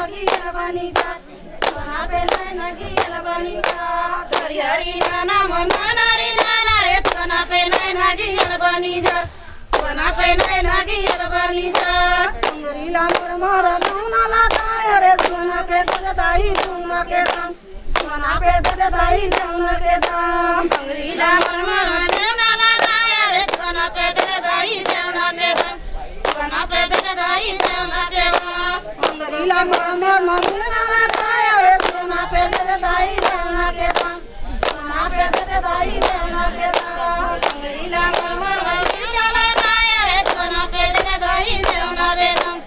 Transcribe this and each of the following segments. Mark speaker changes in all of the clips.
Speaker 1: नगी अलबानी जा सोना पे नगी अलबानी जा हरी हरी नाना मना नारी नाना रे सोना पे नगी अलबानी जा सोना पे नगी अलबानी जा रीला मोर मोर लूना लगाय रे सोना पे दाई तुम के दाम सोना पे दाई तुम के दाम रीला मोर मोर लूना लगाय रे सोना पे दाई तुम के दाम सोना पे दाई तुम के दाम रीला मोर मोर लूना लगाय रे सोना पे दाई तुम के दाम सोना पे दाई तुम के दाम रीला मोर मोर लूना लगाय रे सोना पे दाई तुम के दाम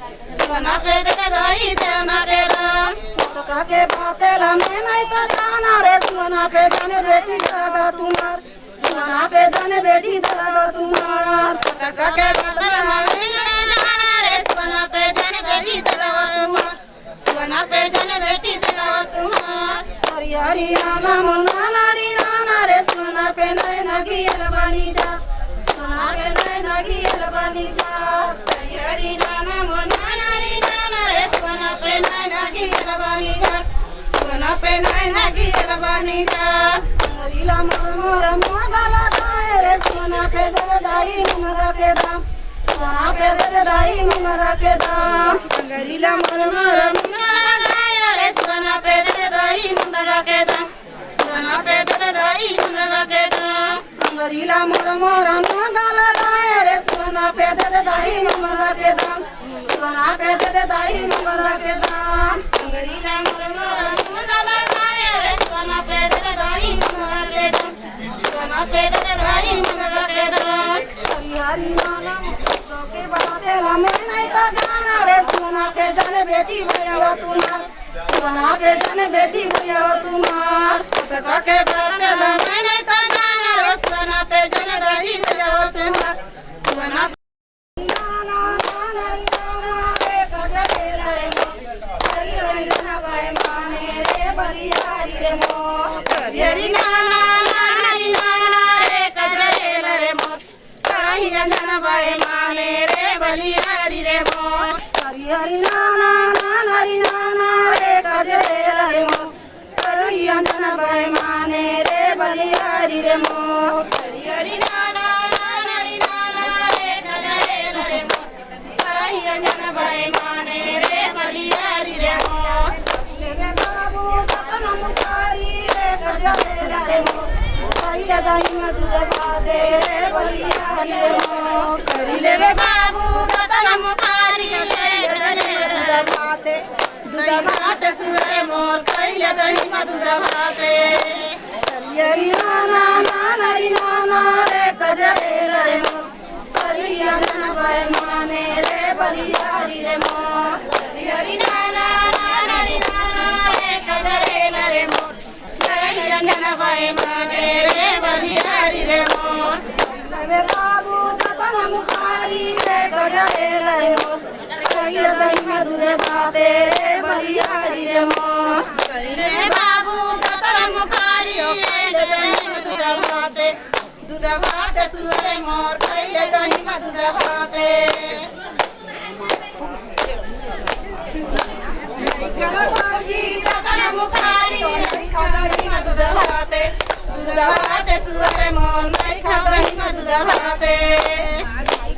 Speaker 1: सोना पे दाई तुम के दाम के बातेला मैं नहीं तो जाना रे सोना पे जाने बेटी दादा तुम्हार सोना पे जाने बेटी दादा तुम्हार काका के बातेला मैं नहीं जाना रे सोना पे जाने बेटी दादा तुम्हार सोना पे जाने बेटी दादा तुम्हार हरी हरी नाना मोना नारी नाना रे सोना पे नहीं नगी अलबानी जा सोना पे नहीं नगी अलबानी जा हरी हरी नाना मोना नारी नाना रे सोना पे नहीं नगी अलबानी जा सोना पे नगी अलबानी जा रीला मोर मोर मोगला गाय रे सोना पे दाई मुंगरा के दाम सोना पे दाई मुंगरा के दाम रीला मोर मोर मोगला गाय रे सोना पे दाई मुंगरा के दाम सोना पे दाई मुंगरा के दाम रीला मोर मोर मोगला गाय रे सोना पे दाई मुंगरा के दाम सोना पे दाई मुंगरा के दाम रीला मोर मोर मोगला गाय रे सोना पे दाई मुंगरा के दाम सोना पे दाई मुंगरा के दाम हरी नाना के बाते हमें नहीं तो जाना रे सोना पे जाने बेटी भैया तुम्हार सोना पे जाने बेटी भैया तुम्हार काका के बाते हमें नहीं तो जाना रे सोना पे जाने बेटी भैया तुम्हार सोना नाना नाना नाना रे कजरे रे हरी हरी नाना भाई माने रे बलियारी रे मो हरी नाना नारी नाना रे कजरे रे मो हरी नाना भाई माने रे बलियारी रे मो हरी हरी नाना नारी नाना रे कजरे रे मो हरी नाना भाई माने रे बलियारी रे मो हरी हरी नाना नारी नाना रे कजरे रे मो हरी नाना भाई माने रे बलियारी रे मो रे बाबू तन मुखारी रे कजरे रे मो हरी दाई में दूध भाते रे बलियारी रे मो करी ले बाबू तन मुखारी रे कजरे रे भाते दूध भाते सुरे मोर कइले दही में दूध भाते हरी नाना नारी नाना रे कजरे रे मो हरी नाना भाई माने रे बलियारी रे मो हरी नाना नारी नाना रे कजरे रे मो हरी नाना भाई माने रे बलियारी रे मो रे बाबू तन मुखारी रे कजरे रे मो कइले दही में दूध भाते रे बलियारी रे मो रे बाबू तन मुखारी रे दही में दूध भाते सुरे मोर कइले दही में दूध भाते कलबाजी तन मुखारी दही में दूध भाते सुरे मोर नहीं खा दही में दूध भाते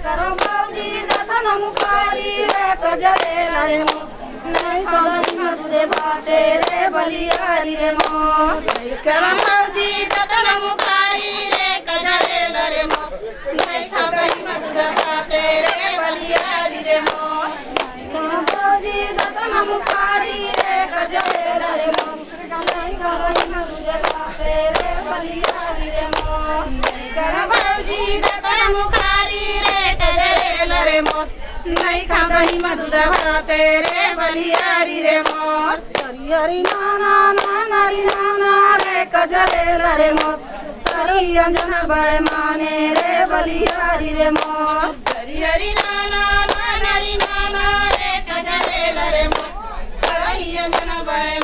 Speaker 1: करो बाजी तन मुखारी रे कजरे रे मो नहीं खा दही में दूध भाते रे बलियारी रे मो करो बाजी तन मुखारी रे कजरे रे मो नहीं खा दही में दूध भाते रे बलियारी रे मो करो बाजी तन मुखारी रे कजरे रे मो नहीं खा दही में दूध भाते रे बलियारी रे मो करो बाजी तन मुखारी रे कजरे रे मो नहीं खा दही में दूध भाते रे बलियारी रे मो हरी हरी नाना नारी नाना रे कजरे रे मो हरी अंजना भाई माने रे बलियारी रे मो हरी हरी नाना नारी नाना रे कजरे रे मो हरी अंजना भाई